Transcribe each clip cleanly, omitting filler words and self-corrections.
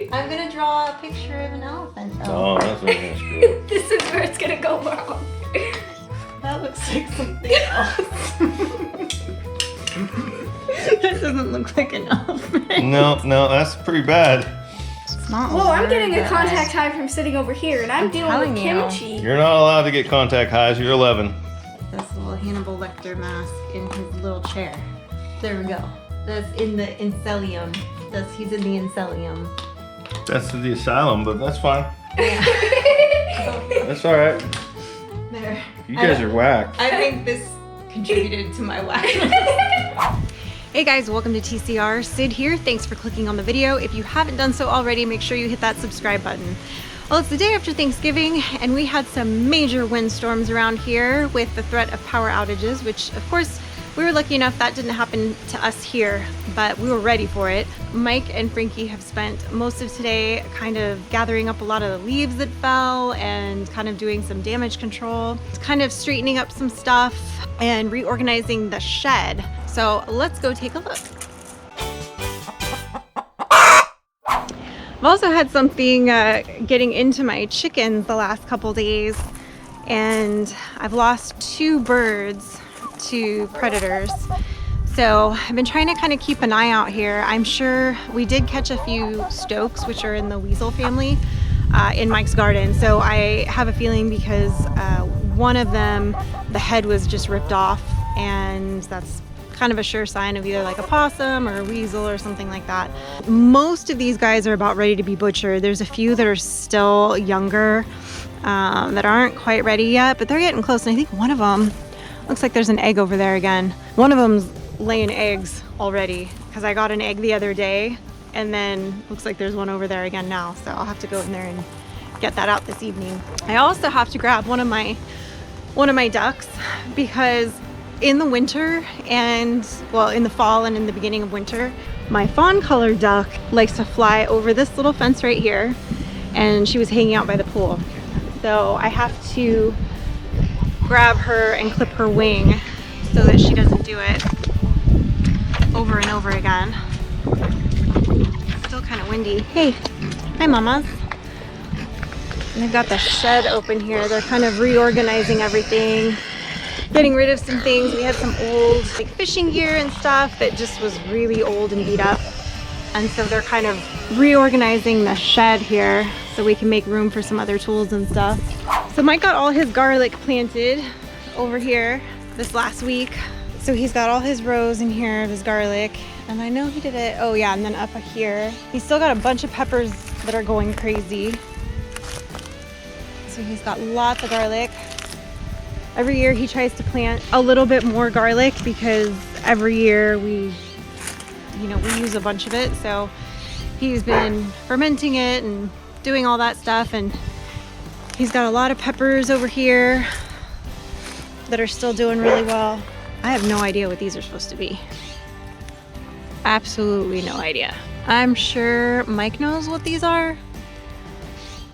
I'm gonna draw a picture of an elephant. Oh, that's what I'm gonna screw up. This is where it's gonna go wrong. That looks like something else. That doesn't look like an elephant. No, that's pretty bad. It's not. Whoa, I'm getting a bad. contact high from sitting over here, and I'm dealing with telling you. kimchi. You're not allowed to get contact highs. You're 11. This little Hannibal Lecter mask in his little chair. There we go. That's in the encellium. He's in the encellium. That's the asylum, but that's fine. Yeah. That's all right. There. You guys are whack. I think this contributed to my whack. Hey guys, welcome to TCR. Sid here. Thanks for clicking on the video. If you haven't done so already, make sure you hit that subscribe button. Well, it's the day after Thanksgiving, and we had some major windstorms around here with the threat of power outages, which of course we were lucky enough that didn't happen to us here, but we were ready for it. Mike and Frankie have spent most of today kind of gathering up a lot of the leaves that fell and kind of doing some damage control, kind of straightening up some stuff and reorganizing the shed. So let's go take a look. I've also had something getting into my chickens the last couple days, and I've lost 2 birds to predators. So I've been trying to kind of keep an eye out here. I'm sure we did catch a few stokes, which are in the weasel family, in Mike's garden. So I have a feeling because one of them, the head was just ripped off, and that's kind of a sure sign of either like a possum or a weasel or something like that. Most of these guys are about ready to be butchered. There's a few that are still younger that aren't quite ready yet, but they're getting close. And I think one of them, looks like there's an egg over there again. One of them's laying eggs already because I got an egg the other day, and then looks like there's one over there again now. So I'll have to go in there and get that out this evening. I also have to grab one of my ducks because in the winter and, well, in the fall and in the beginning of winter, my fawn colored duck likes to fly over this little fence right here, and she was hanging out by the pool. So I have to grab her and clip her wing so that she doesn't do it over and over again. It's still kind of windy. Hey, hi mamas. And they've got the shed open here. They're kind of reorganizing everything, getting rid of some things. We had some old like fishing gear and stuff that just was really old and beat up. And so they're kind of reorganizing the shed here so we can make room for some other tools and stuff. So Mike got all his garlic planted over here this last week. So he's got all his rows in here of his garlic. And I know he did it, oh yeah, and then up here. He's still got a bunch of peppers that are going crazy. So he's got lots of garlic. Every year he tries to plant a little bit more garlic because every year we use a bunch of it. So he's been fermenting it and doing all that stuff, and he's got a lot of peppers over here that are still doing really well. I have no idea what these are supposed to be. Absolutely no idea. I'm sure Mike knows what these are.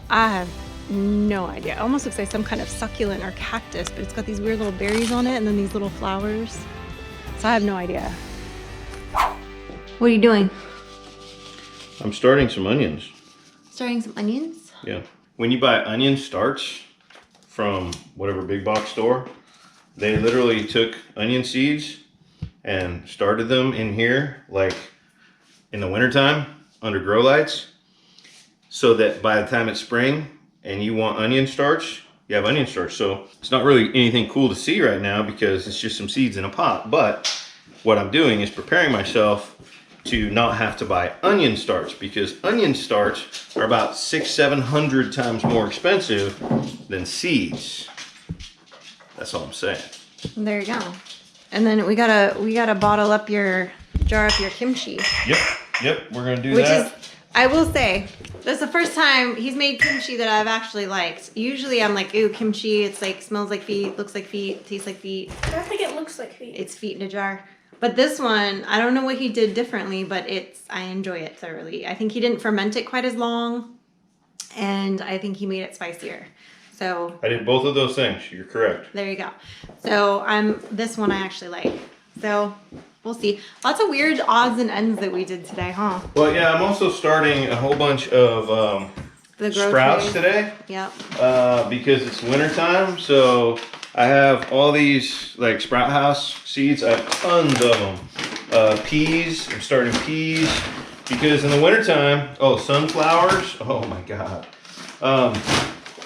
I have no idea. It almost looks like some kind of succulent or cactus, but it's got these weird little berries on it and then these little flowers. So I have no idea. What are you doing? I'm starting some onions. Starting some onions? Yeah. When you buy onion starch from whatever big box store, they literally took onion seeds and started them in here, like in the wintertime under grow lights, so that by the time it's spring and you want onion starch, you have onion starch. So it's not really anything cool to see right now because it's just some seeds in a pot. But what I'm doing is preparing myself to not have to buy onion starch, because onion starch are about 600-700 times more expensive than seeds. That's all I'm saying. There you go. And then we gotta bottle up jar up your kimchi. Yep, we're gonna do Which that. is, I will say, that's the first time he's made kimchi that I've actually liked. Usually I'm like, ooh, kimchi, it's like, smells like feet, looks like feet, tastes like feet. I don't think it looks like feet. It's feet in a jar. But this one, I don't know what he did differently, but I enjoy it thoroughly. I think he didn't ferment it quite as long, and I think he made it spicier. So I did both of those things. You're correct. there you go. So this one I actually like. So we'll see. Lots of weird odds and ends that we did today, huh? Well, yeah, I'm also starting a whole bunch of The grow sprouts trays. today. Yep. Because it's winter time, so I have all these like Sprout House seeds. I have tons of them. Peas. I'm starting peas because in the wintertime, sunflowers. Oh my God.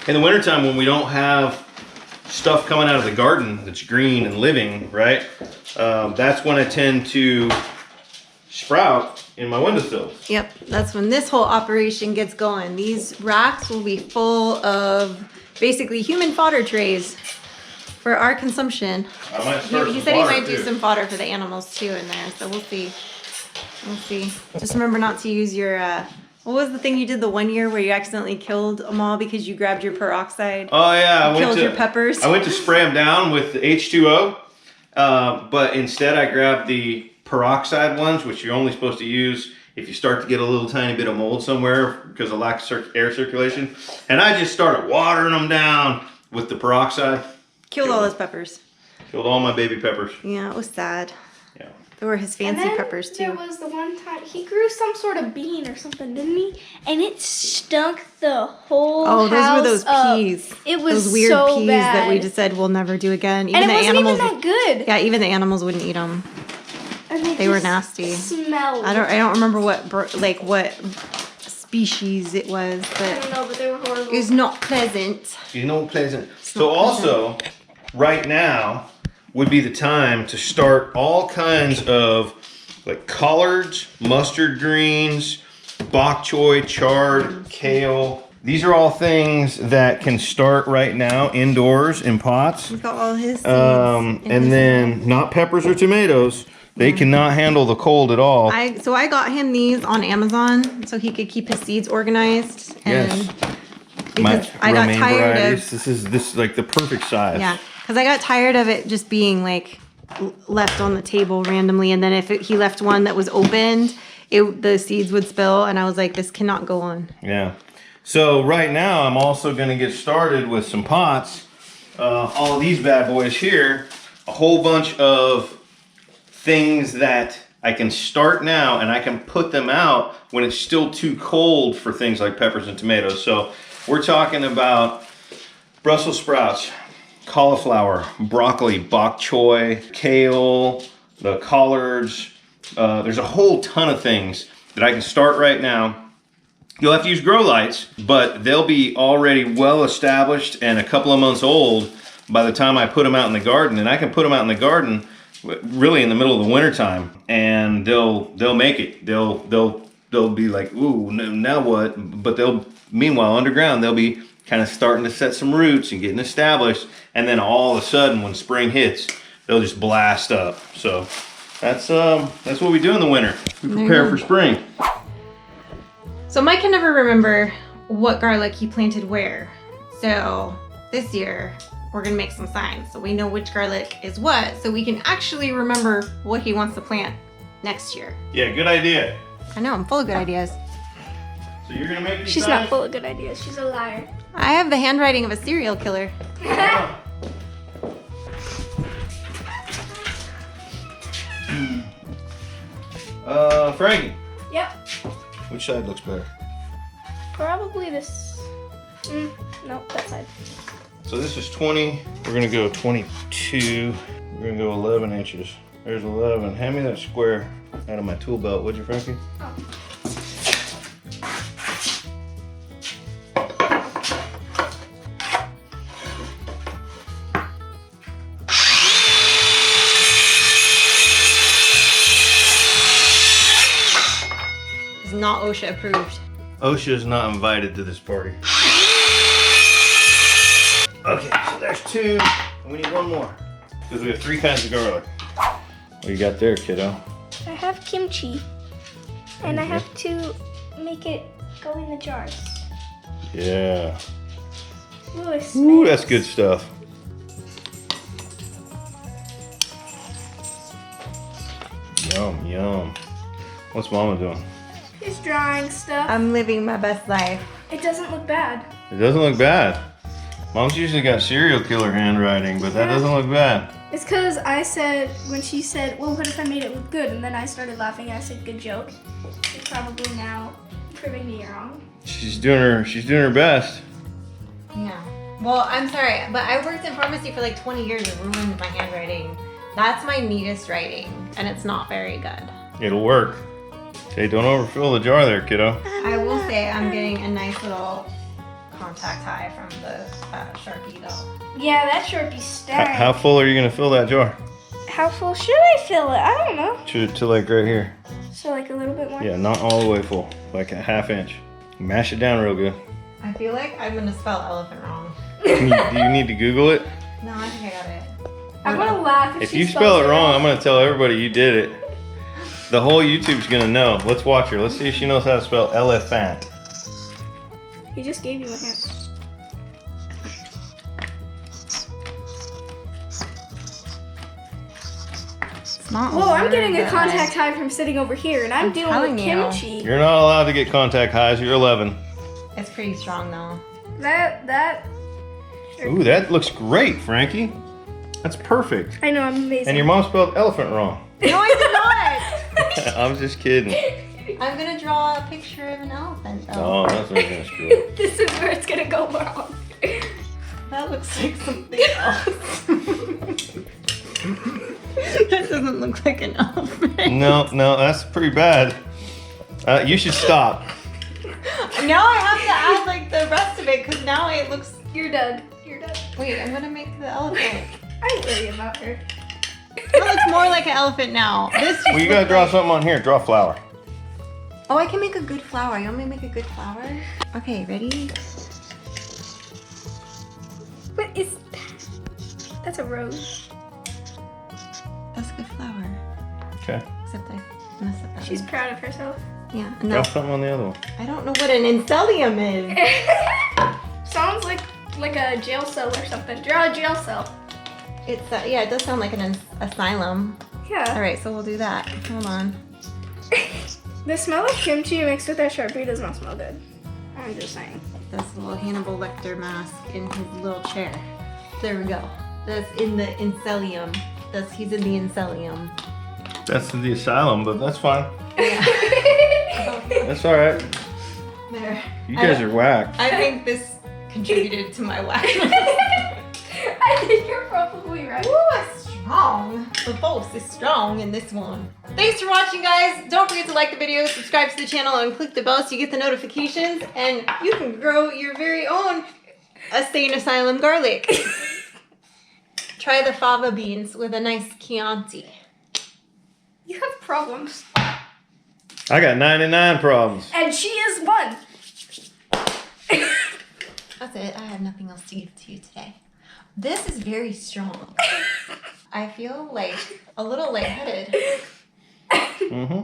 In the wintertime when we don't have stuff coming out of the garden that's green and living, right? That's when I tend to sprout in my windowsills. Yep, that's when this whole operation gets going. These racks will be full of basically human fodder trays for our consumption. I might start He some said he fodder, might do too. some fodder for the animals too in there, so we'll see. We'll see. Just remember not to use your, what was the thing you did the one year where you accidentally killed them all because you grabbed your peroxide? Oh yeah, Killed your peppers. I went to spray them down with the H2O, but instead I grabbed the peroxide ones, which you're only supposed to use if you start to get a little tiny bit of mold somewhere because of lack of air circulation. And I just started watering them down with the peroxide. Killed all his peppers. Killed all my baby peppers. Yeah, it was sad. Yeah. They were his fancy And then peppers there too. was the one time he grew some sort of bean or something, didn't he? And it stunk the whole Oh, those house were those up. peas. It was those weird so peas bad. that we just said we'll never do again. Even And it the wasn't animals. even that good. Yeah, even the animals wouldn't eat them. And They were just nasty. Smelled. I don't remember what species it was, I but don't know, but they were horrible. it was not pleasant. You know, pleasant. So not also, right now would be the time to start all kinds of like collards, mustard greens, bok choy, chard, kale. These are all things that can start right now indoors in pots. He's got all his seeds. And then not peppers or tomatoes. They cannot handle the cold at all. So I got him these on Amazon so he could keep his seeds organized. And Yes. because I got romaine tired varieties. of This is like the perfect size. yeah, because I got tired of it just being like left on the table randomly, and then if he left one that was opened, the seeds would spill, and I was like, this cannot go on. Yeah. So right now I'm also going to get started with some pots. All of these bad boys here, a whole bunch of things that I can start now and I can put them out when it's still too cold for things like peppers and tomatoes. So we're talking about Brussels sprouts, cauliflower, broccoli, bok choy, kale, the collards. There's a whole ton of things that I can start right now. You'll have to use grow lights, but they'll be already well established and a couple of months old by the time I put them out in the garden. And I can put them out in the garden really in the middle of the winter time, and they'll make it. They'll be like, ooh, now what? But meanwhile underground they'll be kind of starting to set some roots and getting established, and then all of a sudden when spring hits, they'll just blast up. So that's what we do in the winter. We prepare for spring. So Mike can never remember what garlic he planted where. So this year we're gonna make some signs so we know which garlic is what, so we can actually remember what he wants to plant next year. Yeah, good idea. I know, I'm full of good ideas. So you're gonna make these She's signs? not full of good ideas. She's a liar. I have the handwriting of a serial killer. Frankie, Yep. which side looks better? Probably this. No, that side. So this is 20. We're gonna go 22. We're gonna go 11 inches. There's 11. Hand me that square out of my tool belt, would you, Frankie? It's not OSHA approved. OSHA is not invited to this party. Okay, so there's 2, and we need 1 more. Because we have 3 kinds of garlic. What you got there, kiddo? I have kimchi, and I have to make it go in the jars. Yeah. Ooh, it Ooh, smells. that's good stuff. Yum, yum. What's Mama doing? He's drawing stuff. I'm living my best life. It doesn't look bad. It doesn't look bad. Mom's usually got serial killer handwriting, but that doesn't look bad. It's because I said, when she said, well, what if I made it look good? And then I started laughing and I said, good joke. It's probably now proving me wrong. She's doing her best. Yeah. Well, I'm sorry, but I worked in pharmacy for like 20 years and ruined my handwriting. That's my neatest writing, and it's not very good. It'll work. Hey, don't overfill the jar there, kiddo. I will say I'm getting a nice little contact high from the Sharpie though. Yeah, that Sharpie stack. How full are you gonna fill that jar? How full should I fill it? I don't know. To like right here. So like a little bit more? Yeah, not all the way full. Like a half inch. Mash it down real good. I feel like I'm gonna spell elephant wrong. Do you need to Google it? No, I think I got it. I'm gonna laugh If she you spells spell it wrong, I'm gonna tell everybody you did it. The whole YouTube's gonna know. Let's watch her. Let's see if she knows how to spell elephant. He just gave you a hint. It's not Whoa, I'm getting a good. contact high from sitting over here, and I'm dealing with telling you. kimchi. You're not allowed to get contact highs. You're 11. It's pretty strong though. That. Ooh, that looks great, Frankie. That's perfect. I know, I'm amazing. And your mom spelled elephant wrong. No, I did not. I'm just kidding. I'm gonna draw a picture of an elephant though. Oh, that's where you're gonna screw it. This is where it's gonna go wrong. That looks like something else. That doesn't look like an elephant. No, that's pretty bad. You should stop. Now I have to add like the rest of it because now it looks. You're done. You're done. Wait, I'm gonna make the elephant. I worry about her. It looks more like an elephant now. This. Well, you gotta draw something on here. Draw a flower. Oh, I can make a good flower. You want me to make a good flower? Okay, ready? What is that? That's a rose. That's a good flower. Okay. Except I messed up that She's one. proud of herself. Yeah. Draw No. something on the other one. I don't know what an encellium is. Sounds like a jail cell or something. Draw a jail cell. It's yeah, it does sound like an asylum. Yeah. All right, so we'll do that. Hold on. The smell of kimchi mixed with that Sharpie does not smell good. I'm just saying. This little Hannibal Lecter mask in his little chair. There we go. That's in the encellium. He's in the encellium. That's the asylum, but that's fine. Yeah. That's all right. There. You guys are whack. I think this contributed to my whackness. I think you're probably right. Ooh, it's strong. The pulse is strong in this one. Thanks for watching, guys. Don't forget to like the video, subscribe to the channel, and click the bell so you get the notifications, and you can grow your very own insane asylum garlic. Try the fava beans with a nice Chianti. You have problems. I got 99 problems. And she is one. That's it. I have nothing else to give to you today. This is very strong. I feel like a little lightheaded. Mm-hmm.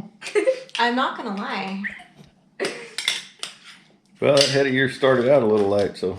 I'm not gonna lie. Well, that head of yours started out a little light, so.